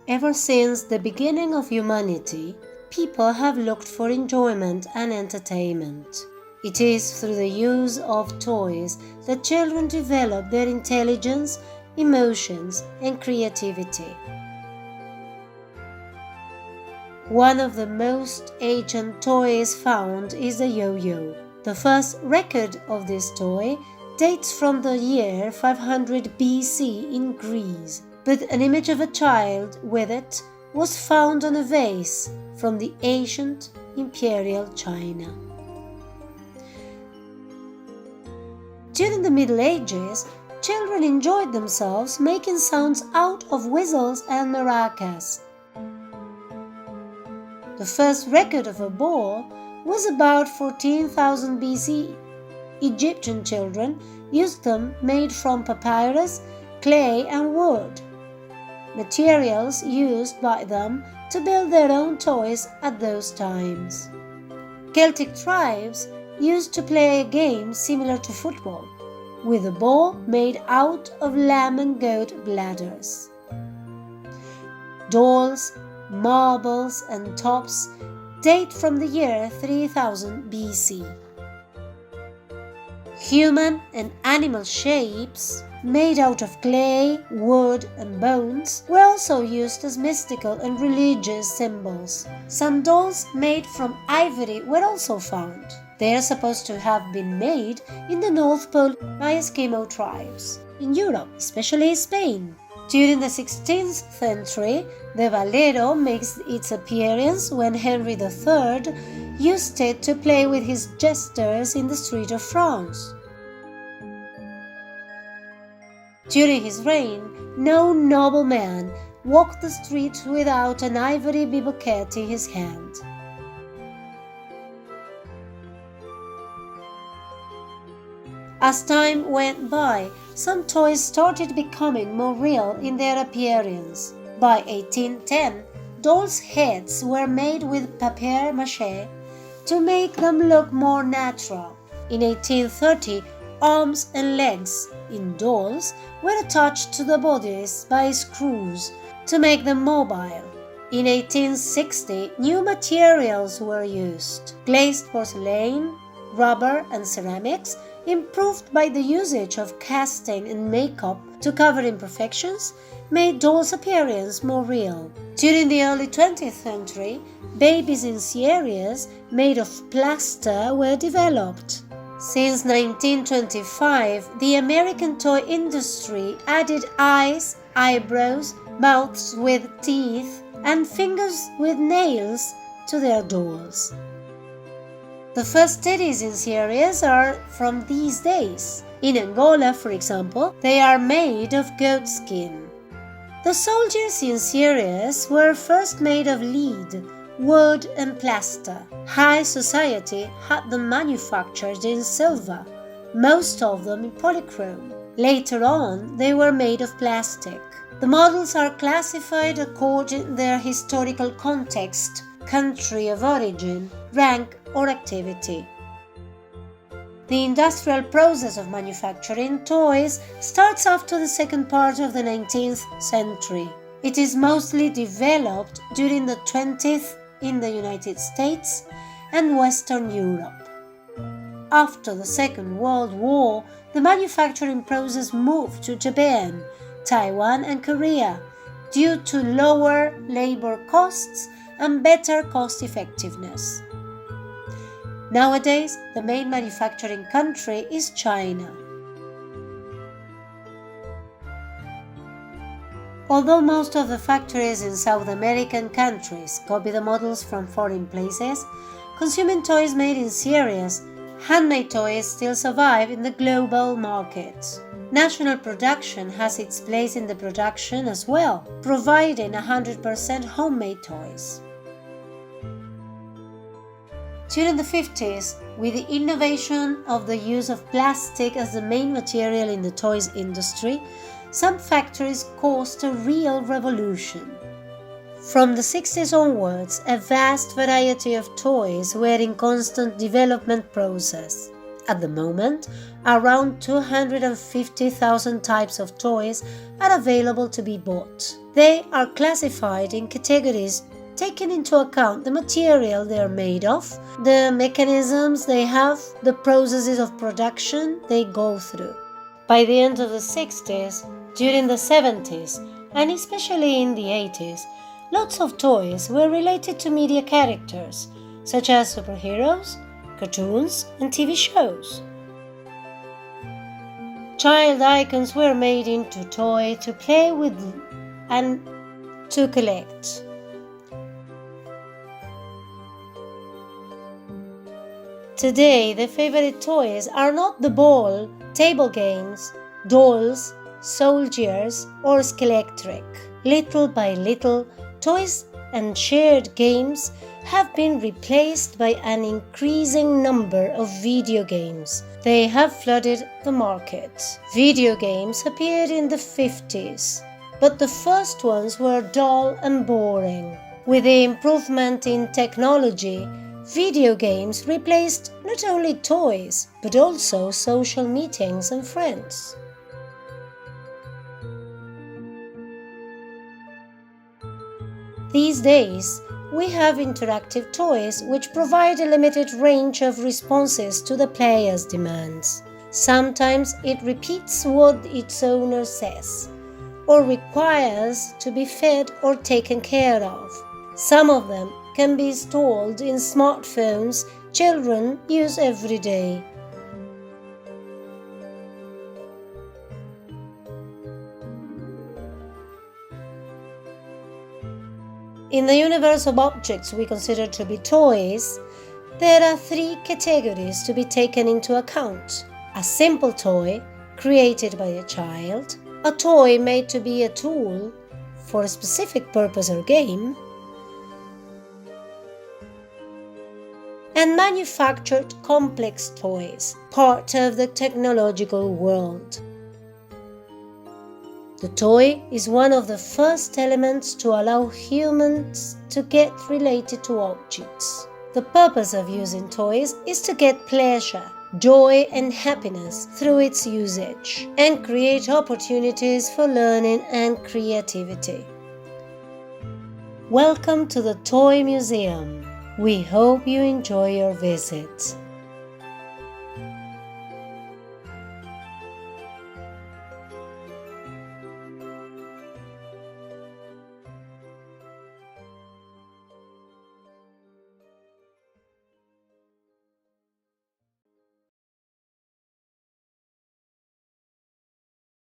Ever since the beginning of humanity, people have looked for enjoyment and entertainment. It is through the use of toys that children develop their intelligence, emotions, and creativity. One of the most ancient toys found is the yo-yo. The first record of this toy dates from the year 500 BC in Greece, but an image of a child with it was found on a vase from the ancient imperial China. During the Middle Ages, children enjoyed themselves making sounds out of whistles and maracas. The first record of a ball was about 14,000 BC. Egyptian children used them made from papyrus, clay, and wood, materials used by them to build their own toys at those times. Celtic tribes used to play a game similar to football, with a ball made out of lamb and goat bladders. Dolls, marbles, and tops date from the year 3000 BC. Human and animal shapes made out of clay, wood, and bones were also used as mystical and religious symbols. Some dolls made from ivory were also found. They are supposed to have been made in the North Pole by Eskimo tribes, in Europe, especially Spain. During the 16th century, the valero makes its appearance when Henry III used it to play with his jesters in the street of France. During his reign, no nobleman walked the streets without an ivory bouquet in his hand. As time went by, some toys started becoming more real in their appearance. By 1810, dolls' heads were made with papier-mâché to make them look more natural. In 1830, arms and legs in dolls were attached to the bodies by screws to make them mobile. In 1860, new materials were used. Glazed porcelain, rubber, and ceramics, improved by the usage of casting and makeup to cover imperfections, made dolls' appearance more real. During the early 20th century, babies in series made of plaster were developed. Since 1925, the American toy industry added eyes, eyebrows, mouths with teeth, and fingers with nails to their dolls. The first teddies in series are from these days. In Angola, for example, they are made of goat skin. The soldiers in series were first made of lead, wood, and plaster. High society had them manufactured in silver, most of them in polychrome. Later on, they were made of plastic. The models are classified according to their historical context, country of origin, rank, or activity. The industrial process of manufacturing toys starts after the second part of the 19th century. It is mostly developed during the 20th in the United States and Western Europe. After the Second World War, the manufacturing process moved to Japan, Taiwan, and Korea due to lower labor costs and better cost effectiveness. Nowadays, the main manufacturing country is China. Although most of the factories in South American countries copy the models from foreign places, consuming toys made in series, handmade toys still survive in the global market. National production has its place in the production as well, providing 100% homemade toys. During the 50s, with the innovation of the use of plastic as the main material in the toys industry, some factories caused a real revolution. From the 60s onwards, a vast variety of toys were in constant development process. At the moment, around 250,000 types of toys are available to be bought. They are classified in categories taking into account the material they are made of, the mechanisms they have, the processes of production they go through. By the end of the 60s, during the 70s, and especially in the 80s, lots of toys were related to media characters, such as superheroes, cartoons, and TV shows. Child icons were made into toy to play with and to collect. Today, the favorite toys are not the ball, table games, dolls, soldiers, or Skeletric. Little by little, toys and shared games have been replaced by an increasing number of video games. They have flooded the market. Video games appeared in the 50s, but the first ones were dull and boring. With the improvement in technology, video games replaced not only toys, but also social meetings and friends. These days, we have interactive toys which provide a limited range of responses to the player's demands. Sometimes it repeats what its owner says, or requires to be fed or taken care of. Some of them can be installed in smartphones children use every day. In the universe of objects we consider to be toys, there are three categories to be taken into account: a simple toy created by a child, a toy made to be a tool for a specific purpose or game, and manufactured complex toys, part of the technological world. The toy is one of the first elements to allow humans to get related to objects. The purpose of using toys is to get pleasure, joy and happiness through its usage, and create opportunities for learning and creativity. Welcome to the Toy Museum. We hope you enjoy your visit.